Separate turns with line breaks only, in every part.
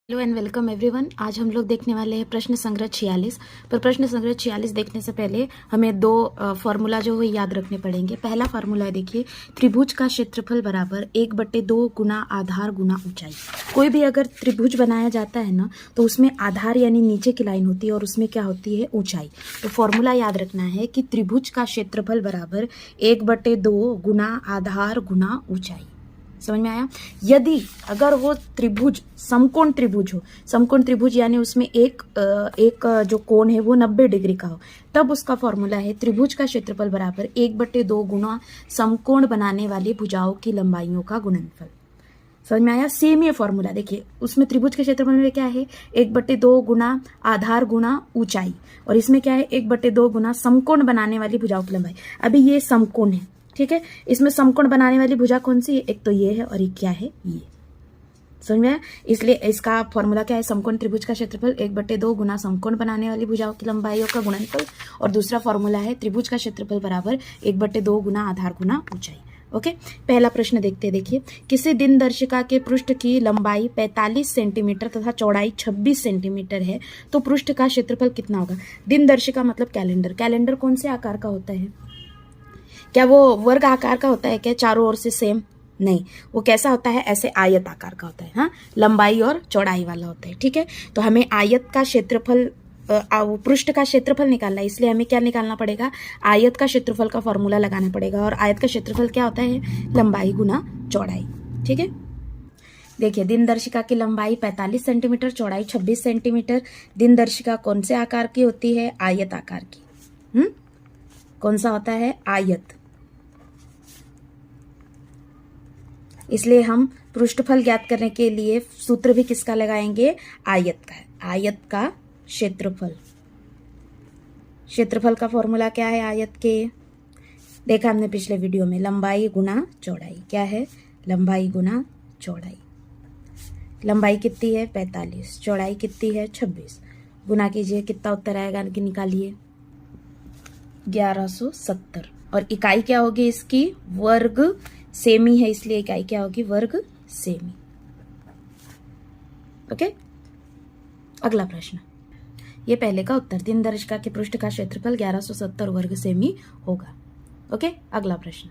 Hello and welcome everyone. आज हम लोग देखने वाले हैं प्रश्न संग्रह 46। पर प्रश्न संग्रह 46 देखने से पहले हमें दो फॉर्मूला जो है याद रखने पड़ेंगे। पहला फॉर्मूला है, देखिए, त्रिभुज का क्षेत्रफल बराबर 1/2 गुना आधार गुना ऊंचाई। कोई भी अगर त्रिभुज बनाया जाता है ना, तो उसमें आधार यानी नीचे की लाइन होती है और उसमें क्या होती है, ऊंचाई। तो फॉर्मूला याद रखना है कि त्रिभुज का क्षेत्रफल बराबर 1/2 गुना आधार गुना ऊंचाई। समझ में आया? यदि अगर वो त्रिभुज समकोण त्रिभुज हो, समकोण त्रिभुज यानी उसमें एक जो कोण है वो 90 डिग्री का हो, तब उसका फॉर्मूला है त्रिभुज का क्षेत्रफल बराबर 1/2 गुना समकोण बनाने वाली भुजाओं की लंबाइयों का गुणनफल। समझ में आया? सेम ये फॉर्मूला देखिए, उसमें त्रिभुज के क्षेत्रफल में क्या है, 1/2 गुना आधार गुना ऊंचाई, और इसमें क्या है, 1/2 गुना समकोण बनाने वाली भुजाओं की लंबाई। अभी ये समकोण है, ठीक है। इसमें समकोण बनाने वाली भुजा कौन सी है? एक तो ये है और एक क्या है, ये। समझ में आया? इसलिए इसका फॉर्मूला क्या है, समकोण त्रिभुज का क्षेत्रफल 1/2 गुना समकोण बनाने वाली भुजाओं की लंबाइयों का गुणनफल। और दूसरा फॉर्मूला है त्रिभुज का क्षेत्रफल बराबर 1/2 गुना आधार गुना ऊंचाई। ओके, पहला प्रश्न देखते हैं। देखिए, किसी दिन दर्शिका के पृष्ठ की लंबाई 45 सेंटीमीटर तथा चौड़ाई 26 सेंटीमीटर है, तो पृष्ठ का क्षेत्रफल कितना होगा? दिन दर्शिका मतलब कैलेंडर। कैलेंडर कौन से आकार का होता है? क्या वो वर्ग आकार का होता है क्या, चारों ओर से सेम? नहीं, वो कैसा होता है, ऐसे आयत आकार का होता है। हाँ, लंबाई और चौड़ाई वाला होता है, ठीक है। तो हमें आयत का क्षेत्रफल, पृष्ठ का क्षेत्रफल निकालना है, इसलिए हमें क्या निकालना पड़ेगा, आयत का क्षेत्रफल का फॉर्मूला लगाना पड़ेगा। और आयत का क्षेत्रफल क्या होता है, लंबाई गुना चौड़ाई, ठीक है। देखिए, दिन दर्शिका की लंबाई 45 सेंटीमीटर, चौड़ाई 26 सेंटीमीटर। दिन दर्शिका कौन से आकार की होती है? आयत आकार की। कौन सा होता है? आयत। इसलिए हम पृष्ठफल ज्ञात करने के लिए सूत्र भी किसका लगाएंगे? आयत का। आयत का क्षेत्रफल। क्षेत्रफल का फॉर्मूला क्या है आयत के? देखा हमने पिछले वीडियो में, लंबाई गुना चौड़ाई। क्या है? लंबाई गुना चौड़ाई। लंबाई कितनी है? 45। चौड़ाई कितनी है? 26। गुना कीजिए, कितना उत्तर आएगा कि निकालिए, 1170। और इकाई क्या होगी इसकी? वर्ग सेमी है, इसलिए इकाई क्या होगी? वर्ग सेमी। ओके, अगला प्रश्न, ये पहले का उत्तर, दिन दर्शिका के पृष्ठ का क्षेत्रफल 1170 वर्ग सेमी होगा। ओके, अगला प्रश्न,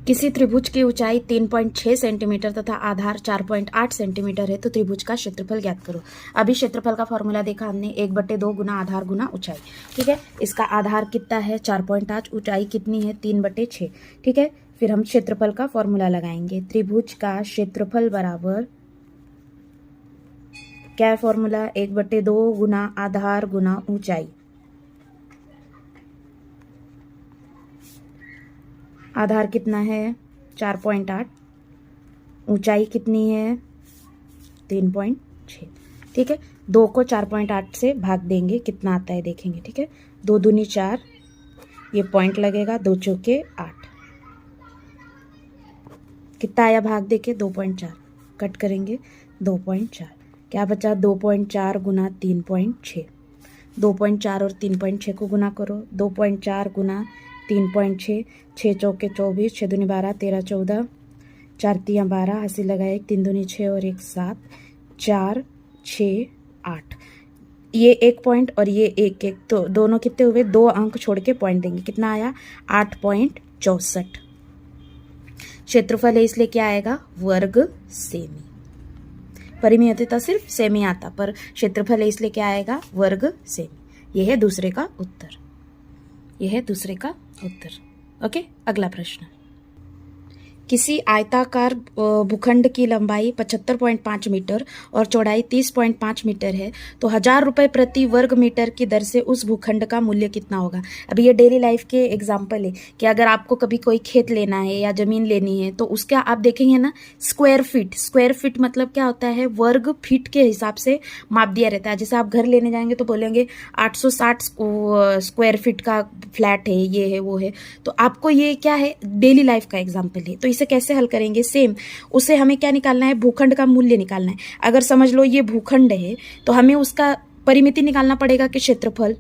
किसी त्रिभुज की ऊंचाई 3.6 सेंटीमीटर तथा आधार 4.8 सेंटीमीटर है, तो त्रिभुज का क्षेत्रफल ज्ञात करो। अभी क्षेत्रफल का फॉर्मूला देखा हमने, 1/2 गुना आधार गुना ऊंचाई, ठीक है। इसका आधार कितना है? 4.8। ऊंचाई कितनी है? 3/6, ठीक है। फिर हम क्षेत्रफल का फॉर्मूला लगाएंगे, त्रिभुज का क्षेत्रफल बराबर क्या है फॉर्मूला? 1/2 गुना आधार गुना ऊंचाई। आधार कितना है? 4.8। ऊंचाई कितनी है? 3.6, ठीक है। 2 को 4.8 से भाग देंगे, कितना आता है देखेंगे, ठीक है। 2 दूनी 4, ये पॉइंट लगेगा, 2 चौके 8, कितना आया भाग देके? 2.4। कट करेंगे, 2.4, क्या बचा? 2.4 गुना 3.6। 2.4 और 3.6 को गुना करो, 2.4 गुना 3.6, 6 चौके 24, 6 दूनी 12, 13 14, 4 तियाँ 12, हंसी लगाए, 1 3 दूनी 6 और 1 7, 4 6 8। ये एक पॉइंट और ये एक, तो दोनों कितने हुए? 2 अंक छोड़ के पॉइंट देंगे, कितना आया? 8.64। क्षेत्रफल है, इसलिए क्या आएगा? वर्ग सेमी। परिमियता सिर्फ सेमी आता, पर क्षेत्रफल है इसलिए क्या आएगा? वर्ग सेमी। यह है दूसरे का उत्तर। यह है दूसरे का उत्तर। ओके, अगला प्रश्न, किसी आयताकार भूखंड की लंबाई 75.5 मीटर और चौड़ाई 30.5 मीटर है, तो 1000 रुपये प्रति वर्ग मीटर की दर से उस भूखंड का मूल्य कितना होगा? अभी ये डेली लाइफ के एग्जाम्पल है कि अगर आपको कभी कोई खेत लेना है या जमीन लेनी है, तो उसका आप देखेंगे ना, स्क्वायर फीट। स्क्वायर फीट मतलब क्या होता है? वर्ग फीट के हिसाब से माप दिया रहता है। जैसे आप घर लेने जाएंगे तो बोलेंगे 860 स्क्वायर फीट का फ्लैट है, ये है वो है। तो आपको ये क्या है? डेली लाइफ का एग्जाम्पल है। तो इसे कैसे हल करेंगे? सेम, उसे हमें क्या निकालना है? भूखंड का मूल्य निकालना है। अगर समझ लो ये भूखंड है, तो हमें उसका परिमिति निकालना पड़ेगा कि क्षेत्रफल।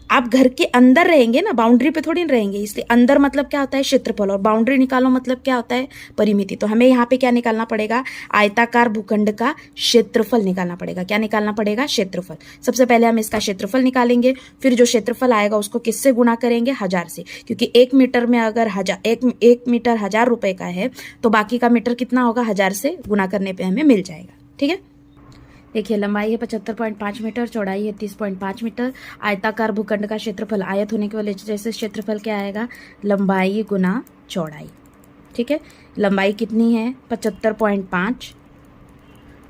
आप घर के अंदर रहेंगे ना, बाउंड्री पे थोड़ी ना रहेंगे, इसलिए अंदर मतलब क्या होता है क्षेत्रफल, और बाउंड्री निकालो मतलब क्या होता है परिमिति। तो हमें यहाँ पे क्या निकालना पड़ेगा, आयताकार भूखंड का क्षेत्रफल निकालना पड़ेगा। क्या निकालना पड़ेगा, क्षेत्रफल। सबसे पहले हम इसका क्षेत्रफल निकालेंगे, फिर जो क्षेत्रफल आएगा उसको किससे गुणा करेंगे, 1000 से, क्योंकि 1 मीटर में अगर एक मीटर 1000 रुपए का है तो बाकी का मीटर कितना होगा, 1000 से गुणा करने पर हमें मिल जाएगा। ठीक है, देखिए लंबाई है 75.5 मीटर, चौड़ाई है 30.5 मीटर। आयताकार भूखंड का क्षेत्रफल, आयत होने की वजह से क्षेत्रफल क्या आएगा, लंबाई गुना चौड़ाई। ठीक है, लंबाई कितनी है 75.5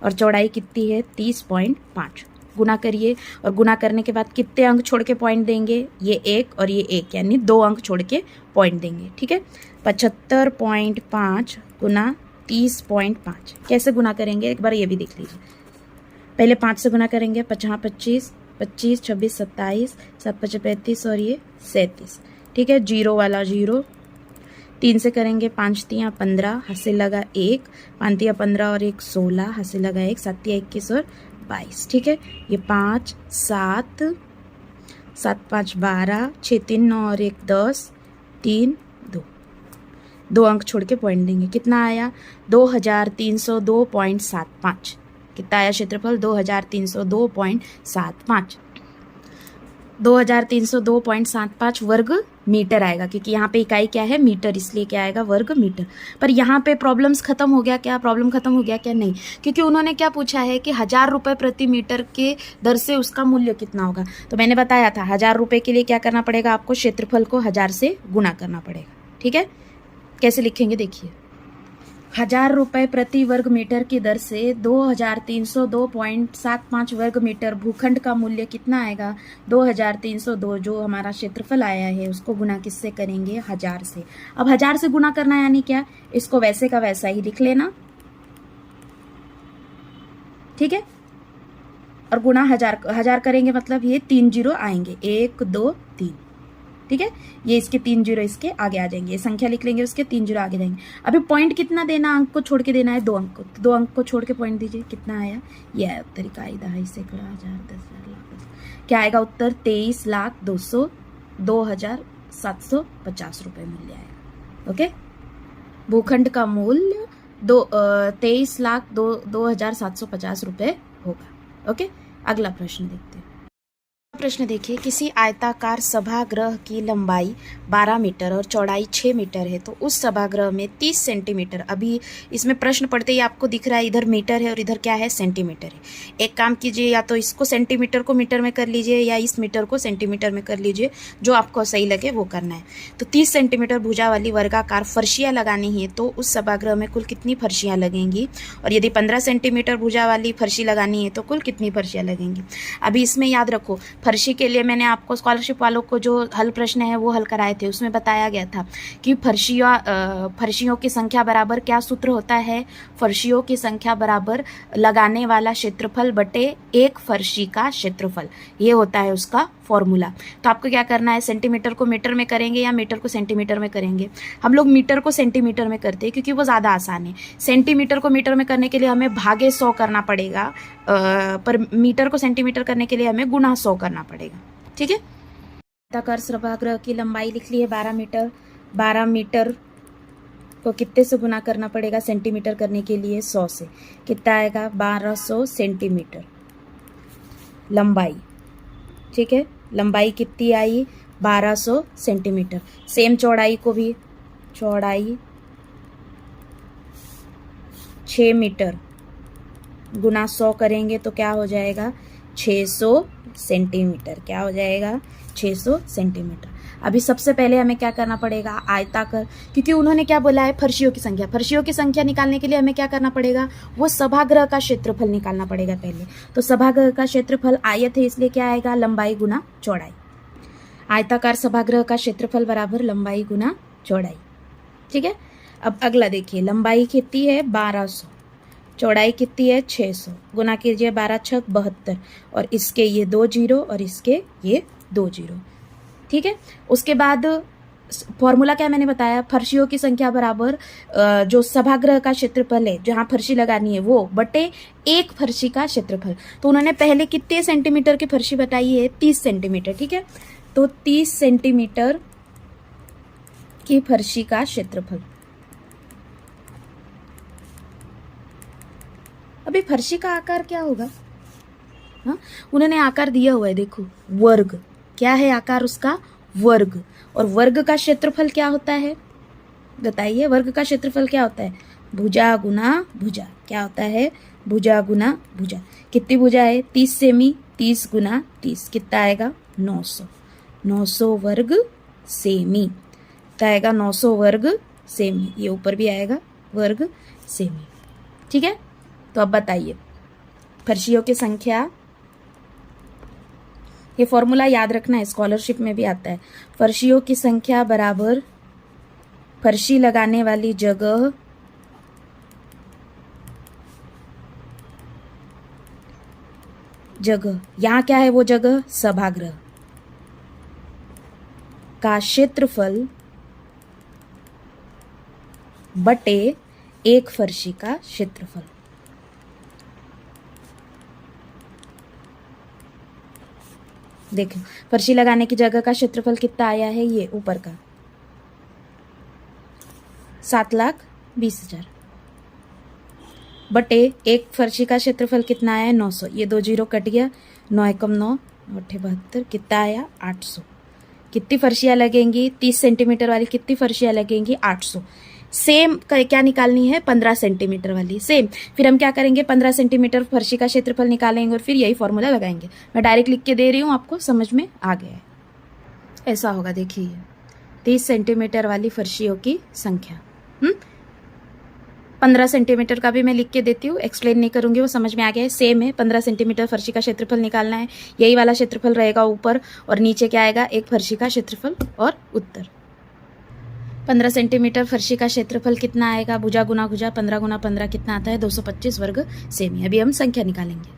और चौड़ाई कितनी है 30.5। गुना करिए, और गुना करने के बाद कितने अंक छोड़ के पॉइंट देंगे, ये 1 और ये 1, यानी 2 अंक छोड़ के पॉइंट देंगे। ठीक है, 75.5 गुना 30.5 कैसे गुना करेंगे, एक बार ये भी देख लीजिए। पहले 5 से गुना करेंगे, 5 25, 25 26 27, 7 5 35 और ये 37। ठीक है, जीरो वाला जीरो। 3 से करेंगे, 5 3 15, हंसे लगा 1, 5 3 15 और 1 16, हंसे लगा 1, 7 3 21 और 22। ठीक है, ये 5 7 7 5 12, 6 3 9 और 1 10, 3 2, 2 अंक छोड़ के पॉइंट देंगे। कितना आया, 2302.75। कितना आया क्षेत्रफल, 2302.75। 2302.75 वर्ग मीटर आएगा, क्योंकि यहाँ पे इकाई क्या है, मीटर, इसलिए क्या आएगा, वर्ग मीटर। पर यहाँ पे प्रॉब्लम्स खत्म हो गया क्या, प्रॉब्लम खत्म हो गया क्या, नहीं, क्योंकि उन्होंने क्या पूछा है कि 1000 रुपये प्रति मीटर के दर से उसका मूल्य कितना होगा। तो मैंने बताया था 1000 रुपये के लिए क्या करना पड़ेगा, आपको क्षेत्रफल को 1000 से गुणा करना पड़ेगा। ठीक है, कैसे लिखेंगे देखिए, 1000 रुपये प्रति वर्ग मीटर की दर से 2302.75 वर्ग मीटर भूखंड का मूल्य कितना आएगा, 2302, जो हमारा क्षेत्रफल आया है उसको गुना किससे करेंगे, 1000 से। अब 1000 से गुना करना यानी क्या, इसको वैसे का वैसा ही लिख लेना। ठीक है, और गुना 1000 करेंगे मतलब ये 3 जीरो आएंगे, 1 2 3। ठीक है, ये इसके 3 जीरो इसके आगे आ जाएंगे, ये संख्या लिख लेंगे, उसके 3 जीरो आगे जाएंगे। अभी पॉइंट कितना देना, अंक को छोड़ के देना है, 2 अंक को, तो 2 अंक को छोड़ के पॉइंट दीजिए। कितना आया, ये आया उत्तर, इकाई दहाई सैकड़ा हजार 10,000 लाख। क्या आएगा उत्तर, 23,200,750 रुपये मूल्य आएगा। ओके, भूखंड का मूल्य 23,02,750 रुपये होगा। ओके, अगला प्रश्न देखते हैं। प्रश्न देखिए, किसी आयताकार सभागृह की लंबाई 12 मीटर और चौड़ाई 6 मीटर है, तो उस सभागृह में 30 सेंटीमीटर, अभी इसमें प्रश्न पढ़ते ही आपको दिख रहा है इधर मीटर है और इधर क्या है, सेंटीमीटर है। एक काम कीजिए, या तो इसको सेंटीमीटर को मीटर में कर लीजिए या इस मीटर को सेंटीमीटर में कर लीजिए, जो आपको सही लगे वो करना है। तो 30 सेंटीमीटर भुजा वाली वर्गाकार फर्शियाँ लगानी है, तो उस सभागृह में कुल कितनी फर्शियाँ लगेंगी, और यदि 15 सेंटीमीटर भुजा वाली फर्शी लगानी है तो कुल कितनी फर्शियाँ लगेंगी। अभी इसमें याद रखो, फर्शी के लिए मैंने आपको स्कॉलरशिप वालों को जो हल प्रश्न है वो हल कराए थे, उसमें बताया गया था कि फर्शियों की संख्या बराबर क्या सूत्र होता है, फर्शियों की संख्या बराबर लगाने वाला क्षेत्रफल बटे एक फर्शी का क्षेत्रफल, ये होता है उसका फॉर्मूला। तो आपको क्या करना है, सेंटीमीटर को मीटर में करेंगे या मीटर को सेंटीमीटर में करेंगे। हम लोग मीटर को सेंटीमीटर में करते हैं क्योंकि वो ज़्यादा आसान है। सेंटीमीटर को मीटर में करने के लिए हमें भागे 100 करना पड़ेगा, पर मीटर को सेंटीमीटर करने के लिए हमें गुना 100 करना पड़ेगा। ठीक है, आयताकार सभागृह की लंबाई लिख ली है 12 मीटर। 12 मीटर को कितने से गुना करना पड़ेगा, सेंटीमीटर करने के लिए 100 से। कितना आएगा, 1200 सेंटीमीटर लंबाई। ठीक है, लंबाई कितनी आई, 1200 सेंटीमीटर। सेम चौड़ाई को भी, चौड़ाई 6 मीटर गुना 100 करेंगे तो क्या हो जाएगा, 600 सेंटीमीटर। क्या हो जाएगा, 600 सेंटीमीटर। अभी सबसे पहले हमें क्या करना पड़ेगा, आयताकार, क्योंकि उन्होंने क्या बोला है, फर्शियों की संख्या। फर्शियों की संख्या निकालने के लिए हमें क्या करना पड़ेगा, वो सभागृह का क्षेत्रफल निकालना पड़ेगा पहले। तो सभागृह का क्षेत्रफल आयत है, इसलिए क्या आएगा, लंबाई गुना चौड़ाई। आयताकार सभागृह का क्षेत्रफल बराबर लंबाई गुना चौड़ाई। ठीक है, अब अगला देखिए, लंबाई कितनी है 1200, चौड़ाई कितनी है 600, गुना कीजिए 12 छक 72, और इसके ये 2 जीरो और इसके ये 2 जीरो। ठीक है, उसके बाद फॉर्मूला क्या मैंने बताया, फर्शियों की संख्या बराबर जो सभागृह का क्षेत्रफल है, जहां फर्शी लगानी है वो, बटे एक फर्शी का क्षेत्रफल। तो उन्होंने पहले कितने सेंटीमीटर की फर्शी बताई है, 30 सेंटीमीटर। ठीक है, तो 30 सेंटीमीटर की फर्शी का क्षेत्रफल। अभी फर्शी का आकार क्या होगा? हाँ, उन्होंने आकार दिया हुआ है, देखो वर्ग। क्या है आकार उसका? वर्ग। और वर्ग का क्षेत्रफल क्या होता है? बताइए, वर्ग का क्षेत्रफल क्या होता है? भुजा गुना भुजा। क्या होता है? भुजा गुना भुजा। कितनी भुजा है? 30 सेमी। 30 गुना 30 कितना आएगा? 900। 900 वर्ग सेमी कितना आएगा? 900 वर्ग सेमी। ये ऊपर भी आएगा वर्ग सेमी। ठीक है, तो अब बताइए फर्शियों की संख्या। ये फॉर्मूला याद रखना है, स्कॉलरशिप में भी आता है। फर्शियों की संख्या बराबर फर्शी लगाने वाली जगह यहां क्या है वो जगह? सभागृह का क्षेत्रफल बटे एक फर्शी का क्षेत्रफल। देखो फर्शी लगाने की जगह का क्षेत्रफल कितना आया है? ये ऊपर का 7,20,000 बटे एक फर्शी का क्षेत्रफल कितना आया है? 900। ये 2 जीरो कट गया, 9 एकम 9, 72 कितना आया? 800। कितनी फर्शियां लगेंगी? 30 सेंटीमीटर वाली कितनी फर्शियां लगेंगी? 800। सेम क्या निकालनी है? 15 सेंटीमीटर वाली। सेम फिर हम क्या करेंगे? 15 सेंटीमीटर फर्शी का क्षेत्रफल निकालेंगे और फिर यही फॉर्मूला लगाएंगे। मैं डायरेक्ट लिख के दे रही हूँ, आपको समझ में आ गया है। ऐसा होगा, देखिए 30 सेंटीमीटर वाली फर्शियों की संख्या। 15 सेंटीमीटर का भी मैं लिख के देती हूँ, एक्सप्लेन नहीं करूंगी, वो समझ में आ गया है। सेम है, 15 सेंटीमीटर फर्शी का क्षेत्रफल निकालना है। यही वाला क्षेत्रफल रहेगा ऊपर, और नीचे क्या आएगा? एक फर्शी का क्षेत्रफल और उत्तर। 15 सेंटीमीटर फर्शी का क्षेत्रफल कितना आएगा? भुजा गुना भुजा, 15 गुना 15 कितना आता है? 225 वर्ग सेमी। अभी हम संख्या निकालेंगे।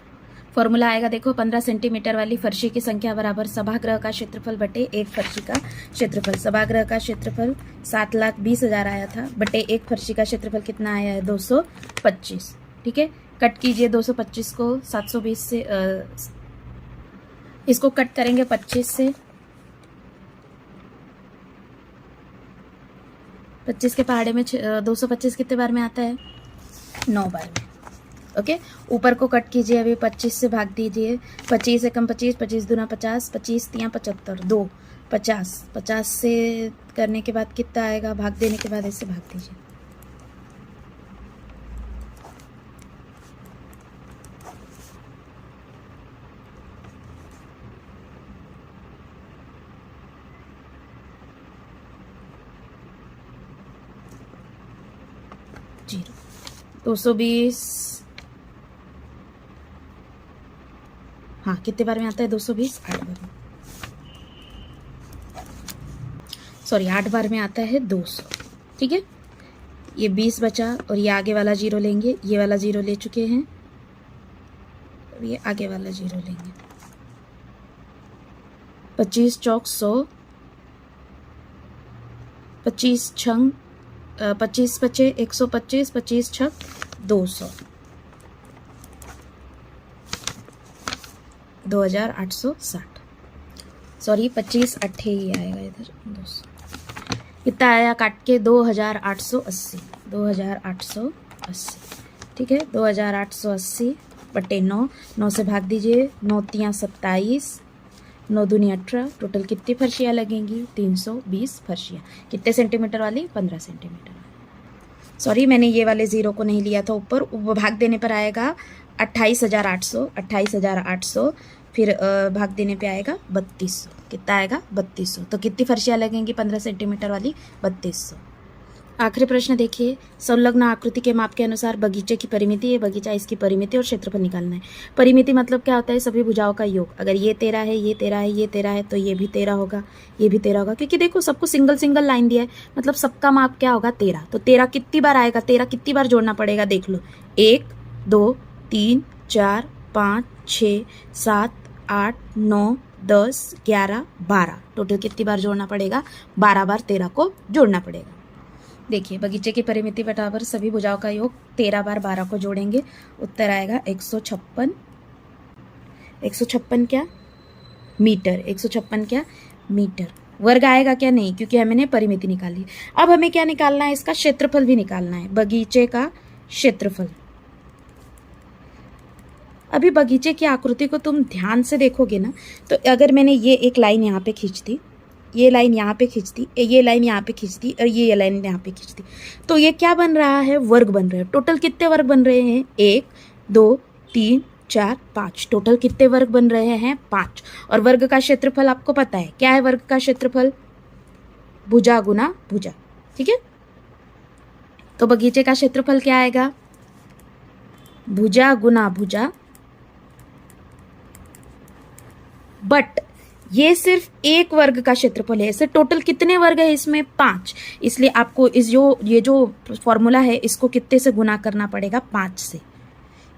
फॉर्मूला आएगा, देखो 15 सेंटीमीटर वाली फर्शी की संख्या बराबर सभागृह का क्षेत्रफल बटे एक फर्शी का क्षेत्रफल। सभागृह का क्षेत्रफल 7,20,000 आया था, बटे एक फर्शी का क्षेत्रफल कितना आया है? 225। ठीक है, कट कीजिए 225 को 720 से, इसको कट करेंगे 25 से। 25 के पहाड़े में 225 कितने बार में आता है? 9 बार में। ओके, ऊपर को कट कीजिए, अभी 25 से भाग दीजिए। 25 एकम 25, 25 दूना 50, 25 तियां 75, 2 50। 50 से करने के बाद कितना आएगा? भाग देने के बाद ऐसे भाग दीजिए। जीरो। 220, हाँ कितने बार में आता है? 220 8 बार में, सॉरी 8 बार में आता है 200। ठीक है, ये 20 बचा और ये आगे वाला जीरो लेंगे। ये वाला जीरो ले चुके हैं, ये आगे वाला जीरो लेंगे। 25 चौक 100, 25 छंग 25 पचे 125, 25 छक 200, 2860। सॉरी 25 अट्ठे ही आएगा इधर 200। कितना आया काट के? 2880। 2880। ठीक है, 2880 बटे 9। 9 से भाग दीजिए, 9 तियां 27, 9 दूनी 18। टोटल कितनी फर्शियाँ लगेंगी? 320 फर्शियाँ। कितने सेंटीमीटर वाली? 15 सेंटीमीटर वाली। सॉरी मैंने ये वाले जीरो को नहीं लिया था ऊपर, भाग देने पर आएगा 28,800। 28,800 फिर भाग देने पे आएगा 3200। कितना आएगा? 3200। तो कितनी फर्शियाँ लगेंगी 15 सेंटीमीटर वाली? 3200। आखिरी प्रश्न देखिए, संलग्न आकृति के माप के अनुसार बगीचे की परिमिति, ये बगीचा, इसकी परिमिति और क्षेत्रफल निकालना है। परिमिति मतलब क्या होता है? सभी भुजाओं का योग। अगर ये 13 है, ये 13 है, ये 13 है, तो ये भी 13 होगा, ये भी 13 होगा, क्योंकि देखो सबको सिंगल सिंगल लाइन दिया है, मतलब सबका माप क्या होगा? 13। तो 13 कितनी बार आएगा? 13 कितनी बार जोड़ना पड़ेगा? देख लो, 1 2 3 4 5 6 7 8 9 10 11 12। टोटल कितनी बार जोड़ना पड़ेगा? 12 बार 13 को जोड़ना पड़ेगा। देखिए बगीचे की परिमिति बराबर सभी भुजाओं का योग, 13 बार 12 को जोड़ेंगे, उत्तर आएगा 156। 156 क्या? मीटर। 156 क्या? मीटर। वर्ग आएगा क्या? नहीं, क्योंकि हमने परिमिति निकाली। अब हमें क्या निकालना है? इसका क्षेत्रफल भी निकालना है, बगीचे का क्षेत्रफल। अभी बगीचे की आकृति को तुम ध्यान से देखोगे ना, तो अगर मैंने ये एक लाइन यहाँ पे खींच दी, ये लाइन यहाँ पे खींच दी, ये लाइन यहाँ पे खींच दी और ये लाइन यहाँ पे खींच दी, तो ये क्या बन रहा है? वर्ग बन रहे हैं। टोटल कितने वर्ग बन रहे हैं? 1 2 3 4 5। टोटल कितने वर्ग बन रहे हैं? 5। और वर्ग का क्षेत्रफल आपको पता है क्या है? वर्ग का क्षेत्रफल भुजा गुना भुजा। ठीक है, तो बगीचे का क्षेत्रफल क्या आएगा? भुजा गुना भुजा। बट ये सिर्फ एक वर्ग का क्षेत्रफल है, ऐसे टोटल कितने वर्ग है इसमें? 5। इसलिए आपको ये जो फॉर्मूला है इसको कितने से गुना करना पड़ेगा? 5 से।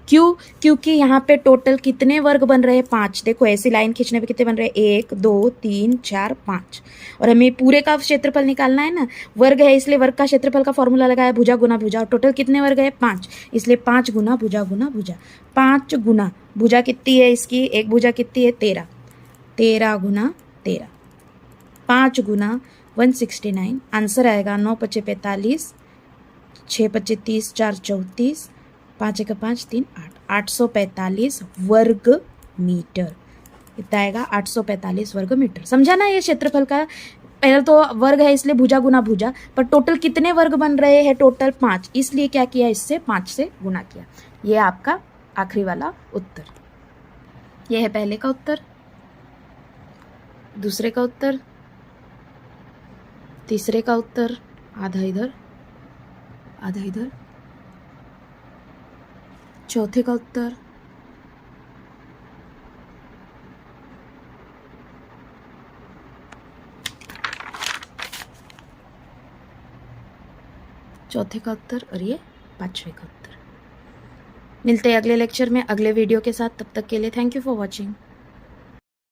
क्यों? क्योंकि यहाँ पे टोटल कितने वर्ग बन रहे हैं? 5। देखो ऐसी लाइन खींचने पे कितने बन रहे हैं? 1 2 3 4 5। और हमें पूरे का क्षेत्रफल निकालना है ना, वर्ग है इसलिए वर्ग का क्षेत्रफल का फॉर्मूला लगाया भुजा गुना भुजा। और टोटल कितने वर्ग है? 5, इसलिए 5 गुना भुजा गुना भुजा। 5 गुना भुजा कितनी है इसकी? एक भुजा कितनी है? 13। 13 गुना 13, 5 गुना 169। आंसर आएगा 9 5 45, 6 5 30, 4 34, 5 1 5 3 8, 845 वर्ग मीटर। कितना आएगा? 845 वर्ग मीटर। समझा ना ये क्षेत्रफल का? पहले तो वर्ग है इसलिए भुजा गुना भुजा, पर टोटल कितने वर्ग बन रहे हैं? टोटल 5, इसलिए क्या किया? इससे 5 से गुना किया। ये आपका आखिरी वाला उत्तर। यह है पहले का उत्तर, दूसरे का उत्तर, तीसरे का उत्तर, आधा इधर आधा इधर, चौथे का उत्तर, चौथे का उत्तर और ये पांचवे का उत्तर। मिलते हैं अगले लेक्चर में अगले वीडियो के साथ। तब तक के लिए थैंक यू फॉर वॉचिंग।